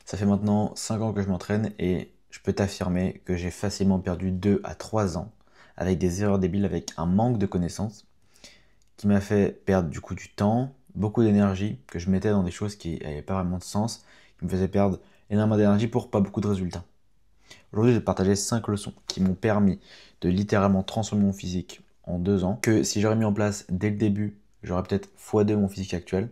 Ça fait maintenant 5 ans que je m'entraîne et je peux t'affirmer que j'ai facilement perdu 2 à 3 ans avec des erreurs débiles, avec un manque de connaissances qui m'a fait perdre du coup du temps, beaucoup d'énergie que je mettais dans des choses qui n'avaient pas vraiment de sens, qui me faisaient perdre énormément d'énergie pour pas beaucoup de résultats. Aujourd'hui, je vais te partager 5 leçons qui m'ont permis de littéralement transformer mon physique en 2 ans, que si j'aurais mis en place dès le début, j'aurais peut-être x2 mon physique actuel.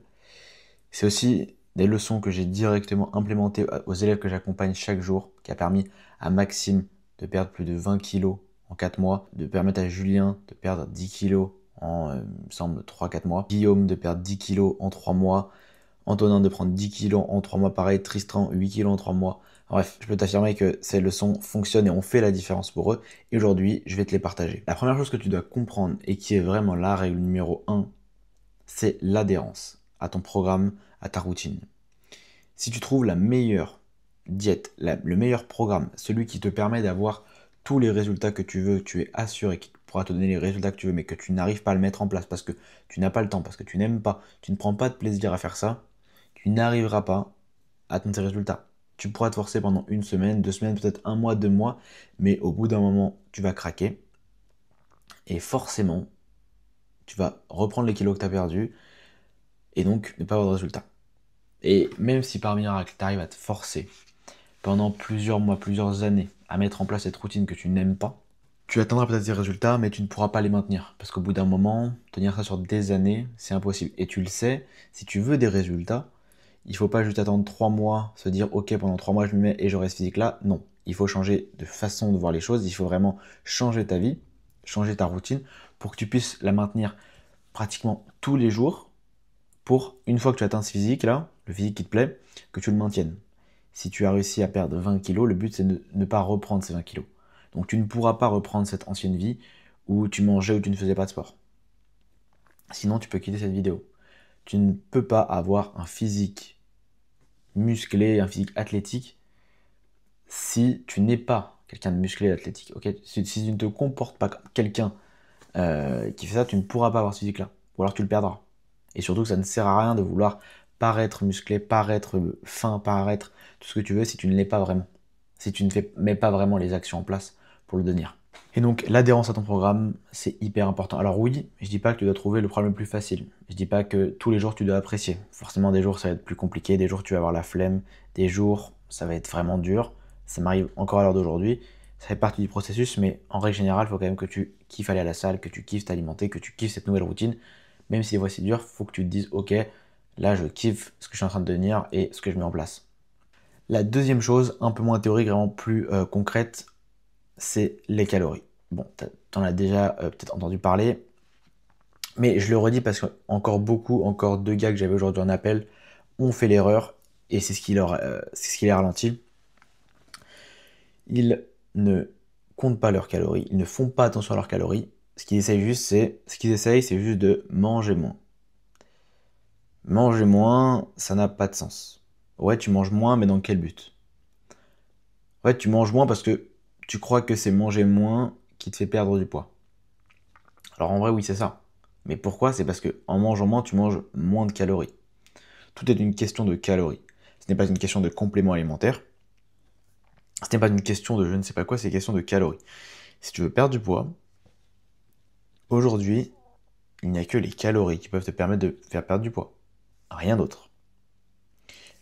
C'est aussi des leçons que j'ai directement implémentées aux élèves que j'accompagne chaque jour, qui a permis à Maxime de perdre plus de 20 kilos en 4 mois, de permettre à Julien de perdre 10 kilos en, il me semble, 3-4 mois, Guillaume de perdre 10 kilos en 3 mois, Antonin de prendre 10 kilos en 3 mois, pareil, Tristan 8 kilos en 3 mois. Bref, je peux t'affirmer que ces leçons fonctionnent et ont fait la différence pour eux. Et aujourd'hui, je vais te les partager. La première chose que tu dois comprendre et qui est vraiment la règle numéro 1, c'est l'adhérence à ton programme, à ta routine. Si tu trouves la meilleure diète, le meilleur programme, celui qui te permet d'avoir tous les résultats que tu veux, tu es assuré qu'il pourra te donner les résultats que tu veux, mais que tu n'arrives pas à le mettre en place parce que tu n'as pas le temps, parce que tu n'aimes pas, tu ne prends pas de plaisir à faire ça, tu n'arriveras pas à atteindre tes résultats. Tu pourras te forcer pendant une semaine, 2 semaines, peut-être un mois, 2 mois, mais au bout d'un moment, tu vas craquer et forcément, tu vas reprendre les kilos que tu as perdus et donc ne pas avoir de résultats. Et même si par miracle, tu arrives à te forcer pendant plusieurs mois, plusieurs années à mettre en place cette routine que tu n'aimes pas, tu atteindras peut-être des résultats, mais tu ne pourras pas les maintenir. Parce qu'au bout d'un moment, tenir ça sur des années, c'est impossible. Et tu le sais, si tu veux des résultats, il ne faut pas juste attendre 3 mois, se dire ok pendant 3 mois je me mets et j'aurai ce physique là. Non, il faut changer de façon de voir les choses, il faut vraiment changer ta vie, changer ta routine pour que tu puisses la maintenir pratiquement tous les jours pour, une fois que tu atteins ce physique là, le physique qui te plaît, que tu le maintiennes. Si tu as réussi à perdre 20 kilos, le but c'est de ne pas reprendre ces 20 kilos. Donc tu ne pourras pas reprendre cette ancienne vie où tu mangeais ou tu ne faisais pas de sport. Sinon tu peux quitter cette vidéo. Tu ne peux pas avoir un physique musclé, un physique athlétique si tu n'es pas quelqu'un de musclé et athlétique. Okay, si tu ne te comportes pas comme quelqu'un qui fait ça, tu ne pourras pas avoir ce physique là. Ou alors tu le perdras. Et surtout que ça ne sert à rien de vouloir paraître musclé, paraître fin, paraître tout ce que tu veux si tu ne l'es pas vraiment. Si tu ne mets pas vraiment les actions en place pour le devenir. Et donc l'adhérence à ton programme, c'est hyper important. Alors oui, je dis pas que tu dois trouver le programme le plus facile. Je dis pas que tous les jours tu dois apprécier. Forcément des jours ça va être plus compliqué, des jours tu vas avoir la flemme, des jours ça va être vraiment dur. Ça m'arrive encore à l'heure d'aujourd'hui. Ça fait partie du processus, mais en règle générale, il faut quand même que tu kiffes aller à la salle, que tu kiffes t'alimenter, que tu kiffes cette nouvelle routine. Même si des fois c'est dur, il faut que tu te dises ok, là je kiffe ce que je suis en train de devenir et ce que je mets en place. La deuxième chose, un peu moins théorique, vraiment plus concrète, c'est les calories. Bon, t'en as déjà peut-être entendu parler, mais je le redis parce que encore 2 gars que j'avais aujourd'hui en appel, ont fait l'erreur et c'est ce qui les ralentit. Ils ne comptent pas leurs calories, ils ne font pas attention à leurs calories. Ce qu'ils essayent, c'est juste de manger moins. Manger moins, ça n'a pas de sens. Ouais, tu manges moins, mais dans quel but? Ouais, tu manges moins parce que tu crois que c'est manger moins qui te fait perdre du poids. Alors en vrai, oui, c'est ça. Mais pourquoi? C'est parce que en mangeant moins, tu manges moins de calories. Tout est une question de calories. Ce n'est pas une question de complément alimentaire. Ce n'est pas une question de je ne sais pas quoi, c'est une question de calories. Si tu veux perdre du poids, aujourd'hui, il n'y a que les calories qui peuvent te permettre de faire perdre du poids. Rien d'autre.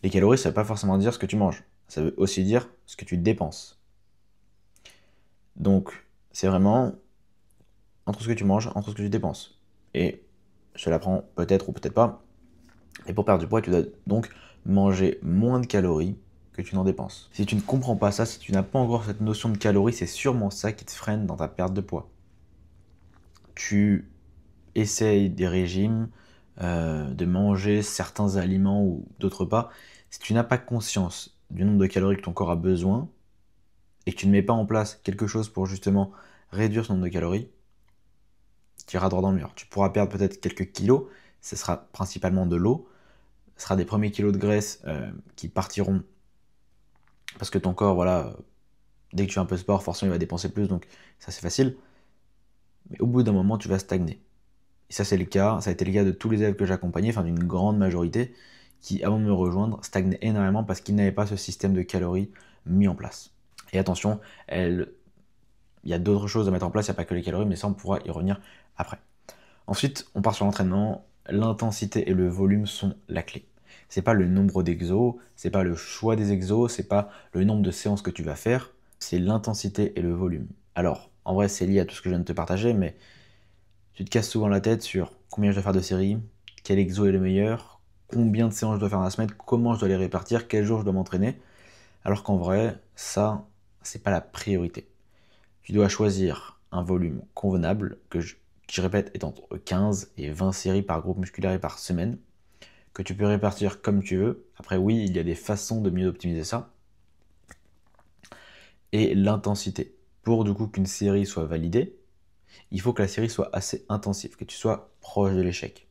Les calories, ça ne veut pas forcément dire ce que tu manges. Ça veut aussi dire ce que tu dépenses. Donc, c'est vraiment entre ce que tu manges, entre ce que tu dépenses. Et je te l'apprends peut-être ou peut-être pas. Et pour perdre du poids, tu dois donc manger moins de calories que tu n'en dépenses. Si tu ne comprends pas ça, si tu n'as pas encore cette notion de calories, c'est sûrement ça qui te freine dans ta perte de poids. Tu essayes des régimes, de manger certains aliments ou d'autres pas. Si tu n'as pas conscience du nombre de calories que ton corps a besoin et que tu ne mets pas en place quelque chose pour justement réduire ce nombre de calories, tu iras droit dans le mur. Tu pourras perdre peut-être quelques kilos, ce sera principalement de l'eau, ce sera des premiers kilos de graisse qui partiront parce que ton corps, voilà, dès que tu fais un peu de sport, forcément il va dépenser plus, donc ça c'est facile. Mais au bout d'un moment, tu vas stagner. Et ça c'est le cas, ça a été le cas de tous les élèves que j'ai accompagnés, enfin d'une grande majorité, qui, avant de me rejoindre, stagnait énormément parce qu'il n'avait pas ce système de calories mis en place. Et attention, il y a d'autres choses à mettre en place, il n'y a pas que les calories, mais ça on pourra y revenir après. Ensuite, on part sur l'entraînement. L'intensité et le volume sont la clé. C'est pas le nombre d'exos, c'est pas le choix des exos, c'est pas le nombre de séances que tu vas faire, c'est l'intensité et le volume. Alors, en vrai, c'est lié à tout ce que je viens de te partager, mais tu te casses souvent la tête sur combien je dois faire de séries, quel exo est le meilleur, combien de séances je dois faire dans la semaine, comment je dois les répartir, quel jour je dois m'entraîner. Alors qu'en vrai, ça, c'est pas la priorité. Tu dois choisir un volume convenable qui, je répète, est entre 15 et 20 séries par groupe musculaire et par semaine, que tu peux répartir comme tu veux. Après, oui, il y a des façons de mieux optimiser ça. Et l'intensité. Pour du coup qu'une série soit validée, il faut que la série soit assez intensive, que tu sois proche de l'échec.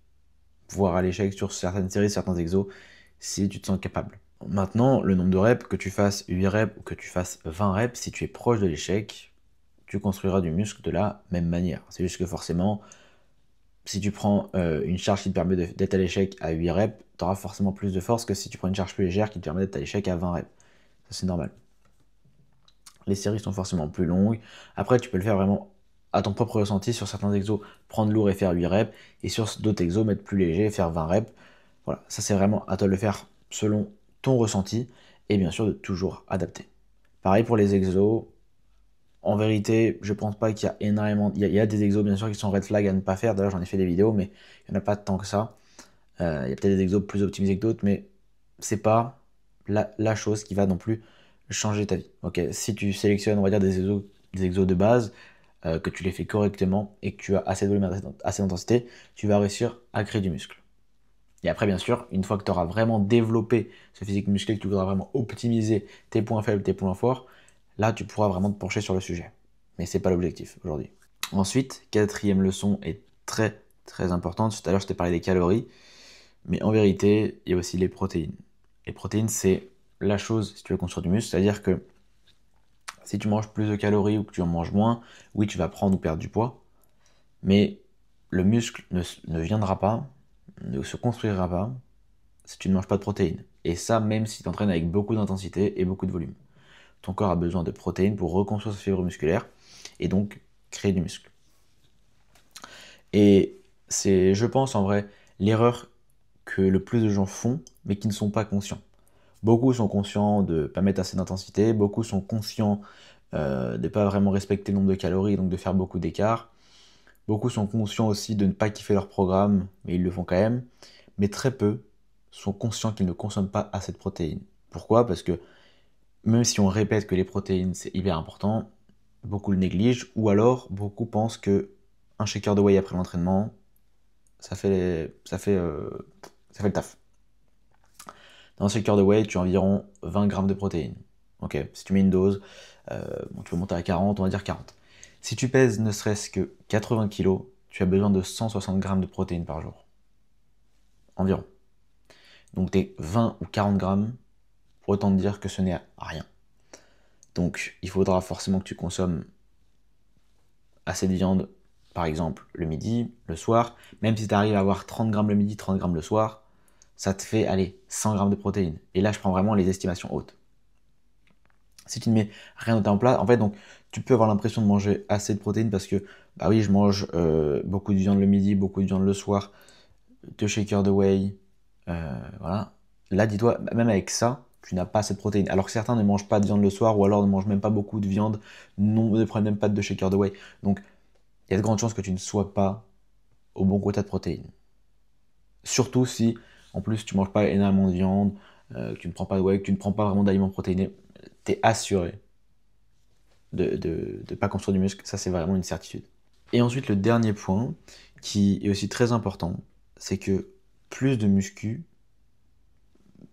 Voire à l'échec sur certaines séries, certains exos, si tu te sens capable. Maintenant, le nombre de reps, que tu fasses 8 reps ou que tu fasses 20 reps, si tu es proche de l'échec, tu construiras du muscle de la même manière. C'est juste que forcément, si tu prends une charge qui te permet d'être à l'échec à 8 reps, tu auras forcément plus de force que si tu prends une charge plus légère qui te permet d'être à l'échec à 20 reps. Ça, c'est normal. Les séries sont forcément plus longues. Après, tu peux le faire vraiment à ton propre ressenti. Sur certains exos, prendre lourd et faire 8 reps. Et sur d'autres exos, mettre plus léger et faire 20 reps. Voilà, ça c'est vraiment à toi de le faire selon ton ressenti. Et bien sûr, de toujours adapter. Pareil pour les exos. En vérité, je pense pas qu'il y a énormément. Il y a des exos, bien sûr, qui sont red flag à ne pas faire. D'ailleurs, j'en ai fait des vidéos, mais il n'y en a pas tant que ça. Il y a peut-être des exos plus optimisés que d'autres, mais c'est pas la chose qui va non plus changer ta vie. Ok, si tu sélectionnes, on va dire, des exos de base, que tu les fais correctement et que tu as assez de volume, assez d'intensité, tu vas réussir à créer du muscle. Et après, bien sûr, une fois que tu auras vraiment développé ce physique musclé, que tu voudras vraiment optimiser tes points faibles, tes points forts, là, tu pourras vraiment te pencher sur le sujet. Mais c'est pas l'objectif aujourd'hui. Ensuite, quatrième leçon est très très importante. Tout à l'heure, je t'ai parlé des calories, mais en vérité, il y a aussi les protéines. Les protéines, c'est la chose si tu veux construire du muscle, c'est-à-dire que si tu manges plus de calories ou que tu en manges moins, oui, tu vas prendre ou perdre du poids, mais le muscle ne viendra pas, ne se construira pas si tu ne manges pas de protéines. Et ça, même si tu t'entraînes avec beaucoup d'intensité et beaucoup de volume. Ton corps a besoin de protéines pour reconstruire ses fibres musculaires et donc créer du muscle. Et c'est, je pense en vrai, l'erreur que le plus de gens font, mais qui ne sont pas conscients. Beaucoup sont conscients de ne pas mettre assez d'intensité, beaucoup sont conscients de ne pas vraiment respecter le nombre de calories, donc de faire beaucoup d'écart. Beaucoup sont conscients aussi de ne pas kiffer leur programme, mais ils le font quand même. Mais très peu sont conscients qu'ils ne consomment pas assez de protéines. Pourquoi? Parce que même si on répète que les protéines c'est hyper important, beaucoup le négligent, ou alors beaucoup pensent que un shaker de whey après l'entraînement, ça fait le taf. Dans un shaker de whey, tu as environ 20 grammes de protéines. Ok, si tu mets une dose, tu peux monter à 40, on va dire 40. Si tu pèses ne serait-ce que 80 kg, tu as besoin de 160 grammes de protéines par jour. Environ. Donc tes 20 ou 40 grammes, autant te dire que ce n'est rien. Donc il faudra forcément que tu consommes assez de viande, par exemple le midi, le soir. Même si tu arrives à avoir 30 grammes le midi, 30 grammes le soir, ça te fait, allez, 100 grammes de protéines. Et là, je prends vraiment les estimations hautes. Si tu ne mets rien d'autre en place, en fait, donc, tu peux avoir l'impression de manger assez de protéines parce que, bah oui, je mange beaucoup de viande le midi, beaucoup de viande le soir, 2 shakers de whey, voilà. Là, dis-toi, même avec ça, tu n'as pas assez de protéines. Alors que certains ne mangent pas de viande le soir ou alors ne mangent même pas beaucoup de viande, ne prennent même pas de 2 shakers de whey. Donc, il y a de grandes chances que tu ne sois pas au bon quota de protéines. Surtout si, en plus, tu manges pas énormément de viande, que tu ne prends pas de whey, que tu ne prends pas vraiment d'aliments protéinés, tu es assuré de pas construire du muscle. Ça, c'est vraiment une certitude. Et ensuite, le dernier point, qui est aussi très important, c'est que plus de muscu,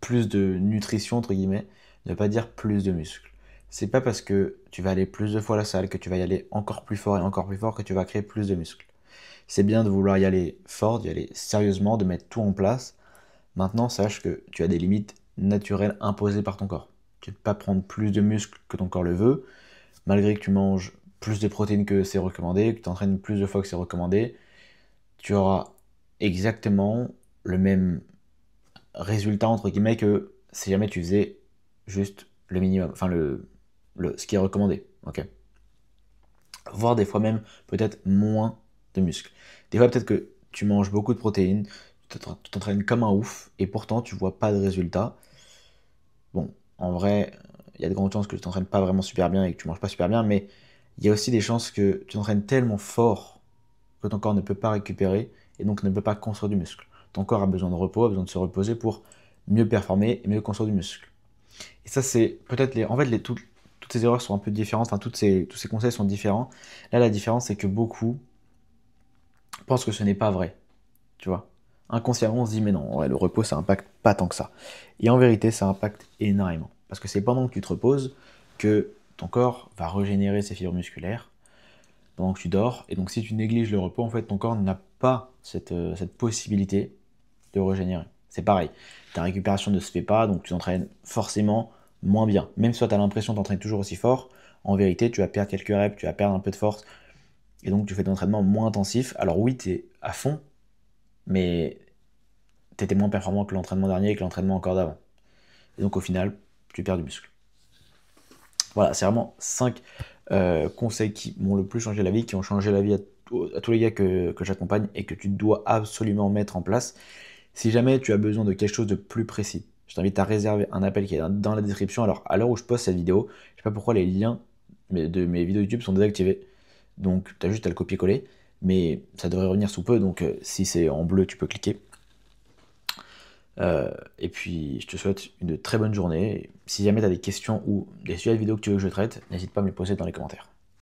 plus de nutrition, entre guillemets, ne veut pas dire plus de muscles. C'est pas parce que tu vas aller plus de fois à la salle, que tu vas y aller encore plus fort et encore plus fort, que tu vas créer plus de muscles. C'est bien de vouloir y aller fort, d'y aller sérieusement, de mettre tout en place. Maintenant, sache que tu as des limites naturelles imposées par ton corps. Tu ne peux pas prendre plus de muscles que ton corps le veut, malgré que tu manges plus de protéines que c'est recommandé, que tu t'entraînes plus de fois que c'est recommandé, tu auras exactement le même résultat entre guillemets que si jamais tu faisais juste le minimum, enfin ce qui est recommandé, ok. Voire des fois même peut-être moins de muscles. Des fois peut-être que tu manges beaucoup de protéines, tu t'entraînes comme un ouf et pourtant tu vois pas de résultat. Bon, en vrai, il y a de grandes chances que tu t'entraînes pas vraiment super bien et que tu manges pas super bien, mais il y a aussi des chances que tu t'entraînes tellement fort que ton corps ne peut pas récupérer et donc ne peut pas construire du muscle. Ton corps a besoin de repos, a besoin de se reposer pour mieux performer et mieux construire du muscle. Et ça, c'est peut-être les. En fait, toutes ces erreurs sont un peu différentes, enfin, tous ces conseils sont différents. Là, la différence, c'est que beaucoup pensent que ce n'est pas vrai. Tu vois. Inconsciemment, on se dit, mais non, ouais, le repos, ça impacte pas tant que ça. Et en vérité, ça impacte énormément. Parce que c'est pendant que tu te reposes que ton corps va régénérer ses fibres musculaires pendant que tu dors. Et donc, si tu négliges le repos, en fait, ton corps n'a pas cette possibilité de régénérer. C'est pareil. Ta récupération ne se fait pas, donc tu t'entraînes forcément moins bien. Même si tu as l'impression de t'entraîner toujours aussi fort, en vérité, tu vas perdre quelques reps, tu vas perdre un peu de force, et donc tu fais ton entraînement moins intensif. Alors oui, tu es à fond, mais tu étais moins performant que l'entraînement dernier et que l'entraînement encore d'avant. Et donc au final, tu perds du muscle. Voilà, c'est vraiment 5 conseils qui m'ont le plus changé la vie, qui ont changé la vie à tous les gars que j'accompagne et que tu dois absolument mettre en place. Si jamais tu as besoin de quelque chose de plus précis, je t'invite à réserver un appel qui est dans la description. Alors, à l'heure où je poste cette vidéo, je sais pas pourquoi les liens de mes vidéos YouTube sont désactivés. Donc, tu as juste à le copier-coller. Mais ça devrait revenir sous peu. Donc, si c'est en bleu, tu peux cliquer. Et puis, je te souhaite une très bonne journée. Si jamais tu as des questions ou des sujets de vidéo que tu veux que je traite, n'hésite pas à me les poser dans les commentaires.